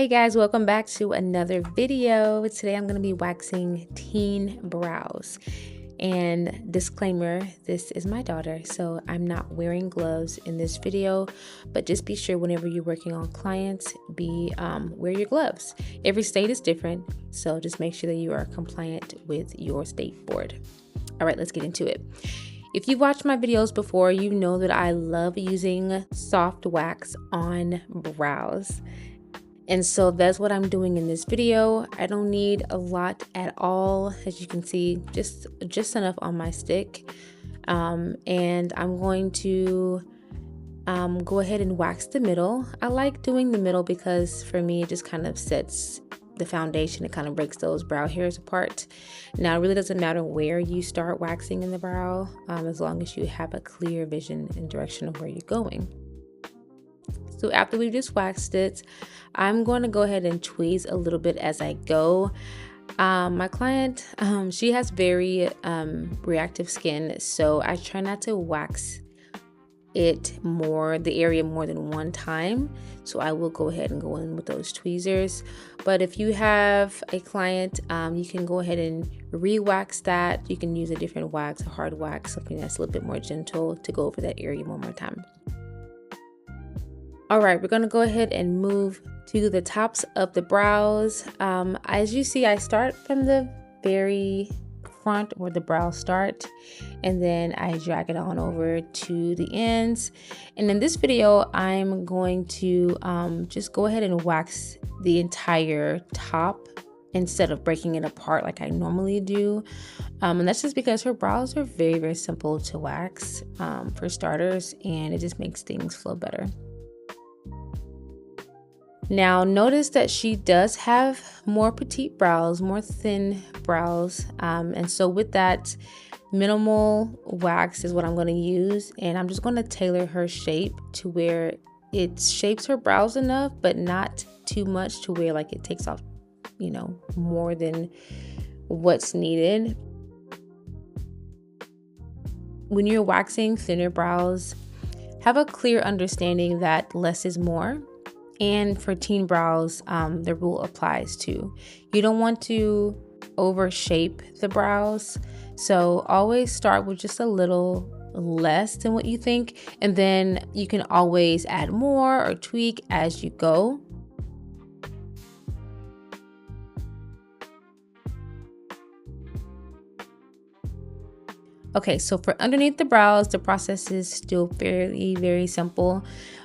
Hey guys, welcome back to another video. Today I'm going to be waxing teen brows. And disclaimer, this is my daughter, so I'm not wearing gloves in this video, but just be sure whenever you're working on clients, wear your gloves. Every state is different, so just make sure that you are compliant with your state board. All right, let's get into it. If you've watched my videos before, you know that I love using soft wax on brows. And so that's what I'm doing in this video. I don't need a lot at all. As you can see, just enough on my stick. And I'm going to go ahead and wax the middle. I like doing the middle because for me, it just kind of sets the foundation. It kind of breaks those brow hairs apart. Now, it really doesn't matter where you start waxing in the brow, as long as you have a clear vision and direction of where you're going. So after we've just waxed it, I'm going to go ahead and tweeze a little bit as I go. My client, she has very reactive skin, so I try not to wax the area more than one time. So I will go ahead and go in with those tweezers. But if you have a client, you can go ahead and re-wax that. You can use a different wax, a hard wax, something that's a little bit more gentle to go over that area one more time. All right, we're gonna go ahead and move to the tops of the brows. As you see, I start from the very front where the brows start, and then I drag it on over to the ends. And in this video, I'm going to just go ahead and wax the entire top instead of breaking it apart like I normally do. And that's just because her brows are very, very simple to wax for starters, and it just makes things flow better. Now notice that she does have more petite brows, more thin brows, and so with that, minimal wax is what I'm going to use, and I'm just going to tailor her shape to where it shapes her brows enough, but not too much to where like it takes off, more than what's needed. When you're waxing thinner brows, have a clear understanding that less is more. And for teen brows, the rule applies too. You don't want to overshape the brows. So always start with just a little less than what you think. And then you can always add more or tweak as you go. Okay, so for underneath the brows, the process is still very simple.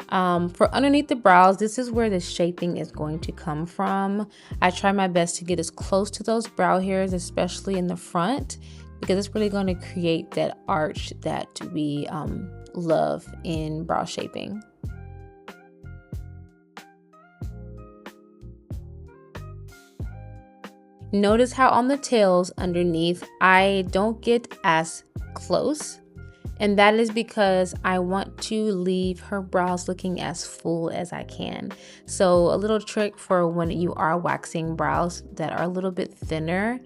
For underneath the brows, this is where the shaping is going to come from. I try my best to get as close to those brow hairs, especially in the front, because it's really going to create that arch that we love in brow shaping. Notice how on the tails underneath, I don't get as close. And that is because I want to leave her brows looking as full as I can. So a little trick for when you are waxing brows that are a little bit thinner,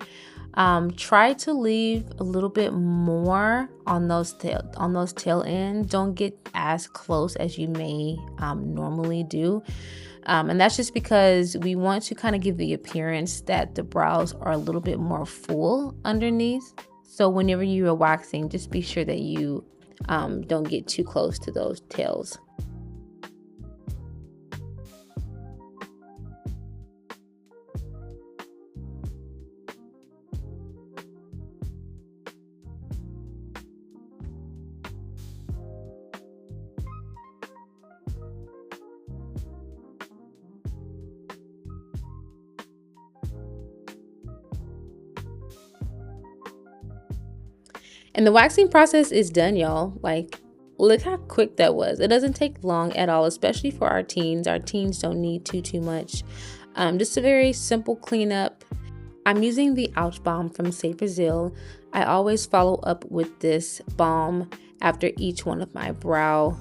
try to leave a little bit more on those tail ends. Don't get as close as you may normally do. And that's just because we want to kind of give the appearance that the brows are a little bit more full underneath. So whenever you are waxing, just be sure that you don't get too close to those tails. And the waxing process is done, y'all. Like, look how quick that was. It doesn't take long at all, especially for our teens. Our teens don't need too much. Just a very simple cleanup. I'm using the Ouch Balm from Say Brazil. I always follow up with this balm after each one of my brow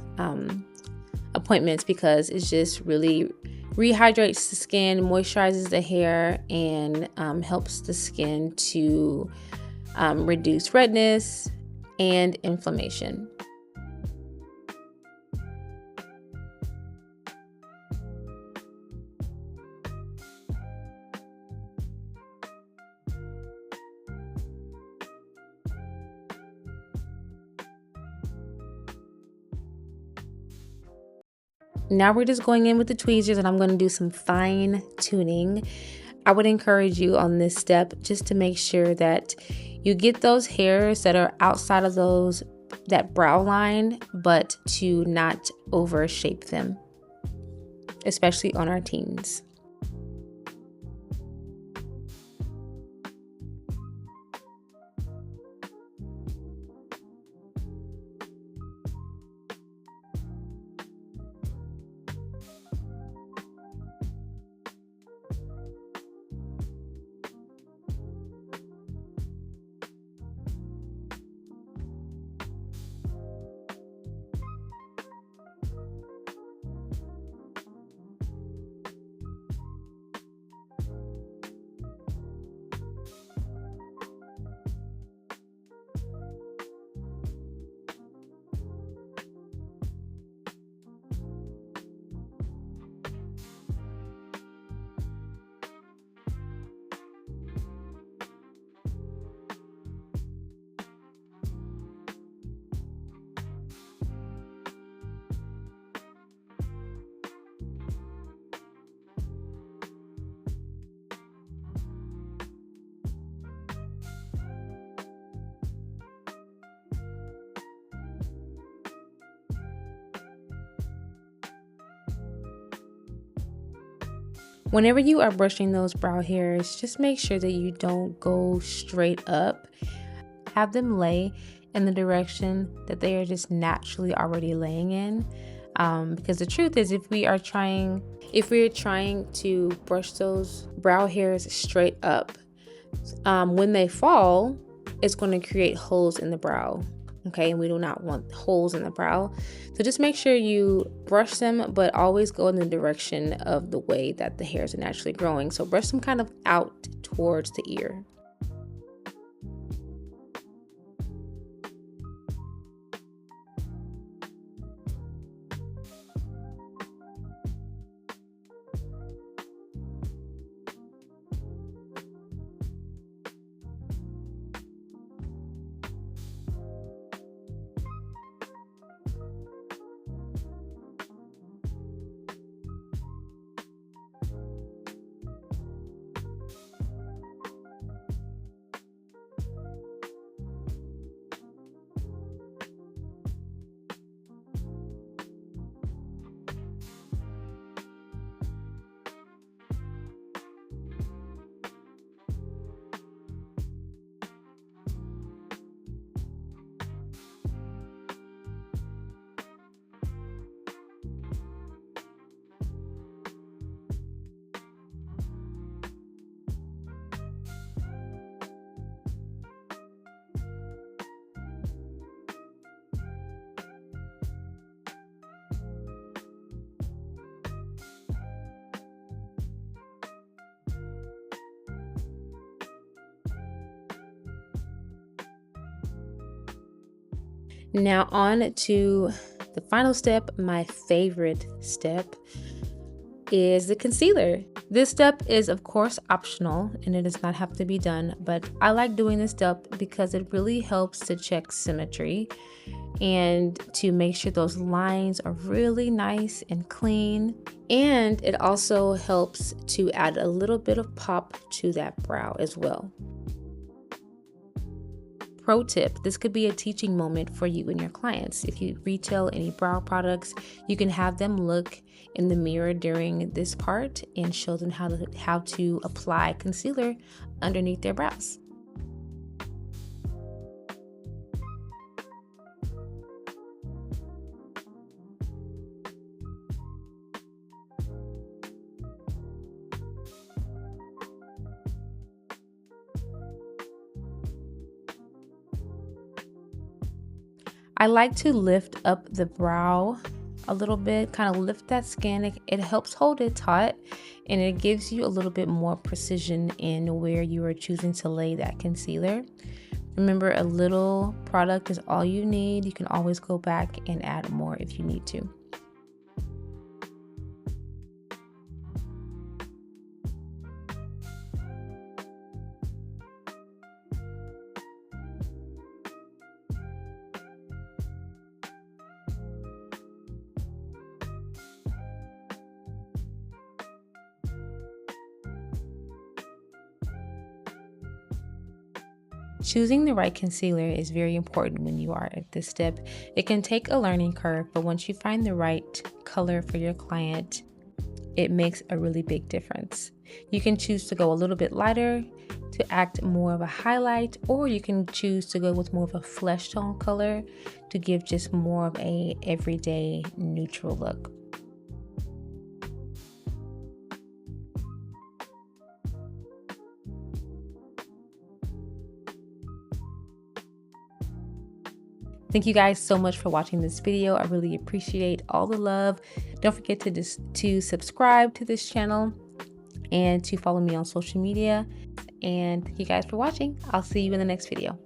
appointments because it just really rehydrates the skin, moisturizes the hair, and helps the skin to reduce redness and inflammation. Now we're just going in with the tweezers and I'm going to do some fine tuning. I would encourage you on this step just to make sure that you get those hairs that are outside of that brow line, but to not overshape them, especially on our teens. Whenever you are brushing those brow hairs, just make sure that you don't go straight up. Have them lay in the direction that they are just naturally already laying in. Because the truth is, if we are trying to brush those brow hairs straight up, when they fall, it's going to create holes in the brow. Okay, and we do not want holes in the brow. So just make sure you brush them, but always go in the direction of the way that the hairs are naturally growing. So brush them kind of out towards the ear. Now on to the final step. My favorite step is the concealer. This step is of course optional and it does not have to be done, but I like doing this step because it really helps to check symmetry and to make sure those lines are really nice and clean. And it also helps to add a little bit of pop to that brow as well. Pro tip, this could be a teaching moment for you and your clients. If you retail any brow products, you can have them look in the mirror during this part and show them how to apply concealer underneath their brows. I like to lift up the brow a little bit, kind of lift that skin. It helps hold it taut and it gives you a little bit more precision in where you are choosing to lay that concealer. Remember, a little product is all you need. You can always go back and add more if you need to. Choosing the right concealer is very important when you are at this step. It can take a learning curve, but once you find the right color for your client, it makes a really big difference. You can choose to go a little bit lighter to act more of a highlight, or you can choose to go with more of a flesh tone color to give just more of a everyday neutral look. Thank you guys so much for watching this video. I really appreciate all the love. Don't forget to subscribe to this channel and to follow me on social media. And thank you guys for watching. I'll see you in the next video.